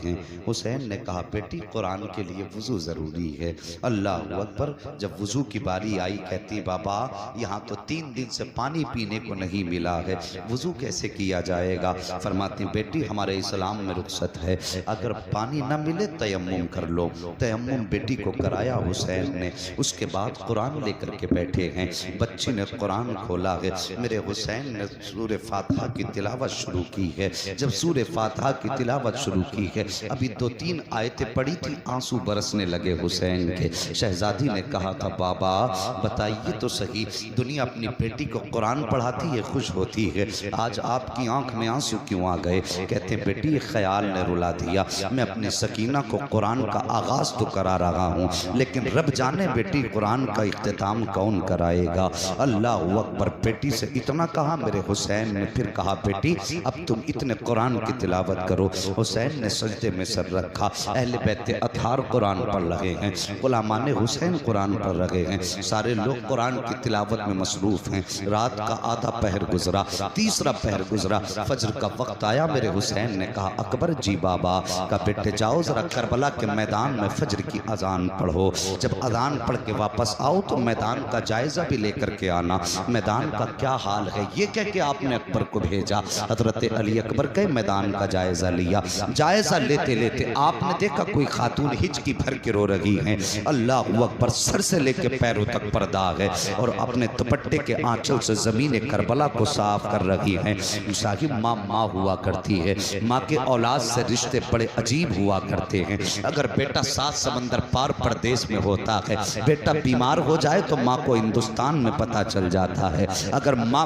ہیں۔ حسین نے کہا بیٹی قرآن کے لیے وضو ضروری ہے۔ اللہ اکبر۔ جب وضو کی باری آئی کہتی بابا یہاں تو 3 دن سے پانی پینے کو نہیں ملا ہے، وضو کیسے کیا جائے گا؟ فرماتی بیٹی ہمارے اسلام میں رخصت ہے، اگر پانی نہ ملے تیمم کر لو۔ تیمم بیٹی کو کرایا حسین نے، اس کے بعد قرآن لے کر کے بیٹھے ہیں۔ بچی نے قرآن کھولا ہے، میرے حسین نے سورہ فاتحہ کی تلاوت شروع کی ہے۔ جب سورہ فاتحہ کی تلاوت شروع کی ہے، ابھی 2-3 آیتیں پڑھی تھی، آنسو برسنے لگے حسین کے۔ شہزادی نے کہا تھا بابا بتائیے تو صحیح، دنیا اپنی بیٹی کو قرآن پڑھاتی ہے، خوش ہوتی ہے، آج آپ کی آنکھ میں آنسو کیوں آ گئے؟ کہتے ہیں بیٹی یہ خیال نے رلا دیا، میں اپنی سکینہ کو قرآن کا آغاز تو کرا رہا ہوں، لیکن رب جانے بیٹی قرآن کا اختتام کون کرائے گا؟ اللہ اکبر۔ بیٹی سے اتنا کہا، میرے حسین نے پھر کہا بیٹی اب تم اتنے قرآن کی تلاوت کرو۔ حسین نے سجدے میں سر رکھا، اہل بیت اطہار قرآن پڑھ رہے ہیں، غلامان حسین قرآن پڑھ رہے ہیں، سارے لوگ قرآن کی تلاوت میں مصروف ہیں۔ رات کا آدھا پہر گزرا، تیسرا پہر گزرا، فجر کا وقت آیا۔ میرے حسین نے کہا اکبر جی بابا کا بیٹے جاؤ ذرا کربلا کے میدان میں فجر کی اذان پڑھو، جب اذان پڑھ کے واپس آؤ تو میدان کا جائزہ بھی لے کر کے آنا، میدان کا کیا حال ہے۔ یہ کہہ کے آپ نے اکبر کو بھیجا۔ حضرت علی اکبر کے میدان کا جائزہ لیا، جائزہ لیتے لیتے آپ نے دیکھا کوئی خاتون ہچکی بھر کے رو رہی ہیں، اللہ اکبر، سر سے لے کے پیروں تک پردہ ہے، اور اپنے دوپٹے کے آنچل سے زمین کربلا کو صاف کر رہی ہیں۔ صاحب ماں ہوا کرتی ہے، ماں کے اولاد سے رشتے بڑے عجیب ہوا کرتے ہیں۔ اگر بیٹا 7 سمندر پار پردیس میں ہوتا ہے، بیٹا بیمار ہو جائے تو ماں کو ہندوستان میں پتہ چل جاتا ہے۔ اگر ماں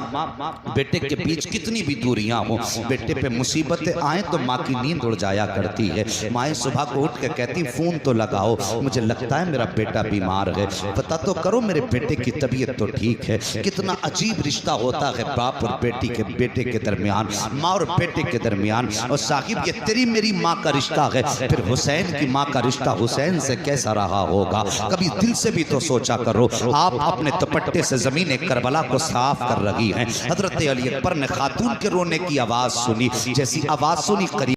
بیٹے کے بیچ کتنی بھی دوریاں ہوں، بیٹے پہ مصیبتیں آئیں تو ماں کی نیند اڑ جایا کرتی ہے۔ مائیں صبح کو اٹھ کے کہتی فون تو لگاؤ، مجھے لگتا ہے میرا بیٹا بیمار ہے، پتہ تو کرو میرے بیٹے کی طبیعت تو ٹھیک ہے۔ کتنا عجیب رشتہ ہوتا ہے باپ اور بیٹے کے درمیان، ماں اور بیٹے کے درمیان۔ اور صاحب یہ تیری میری ماں کا رشتہ ہے، پھر حسین کی ماں کا رشتہ حسین سے کیسا رہا ہوگا؟ کبھی دل سے بھی تو سوچا کرو۔ آپ اپنے دوپٹے سے زمین کربلا کو صاف کر رہی ہیں۔ حضرت علی اکبر نے خاتون کے رونے کی آواز سنی، جیسی آواز سنی قریب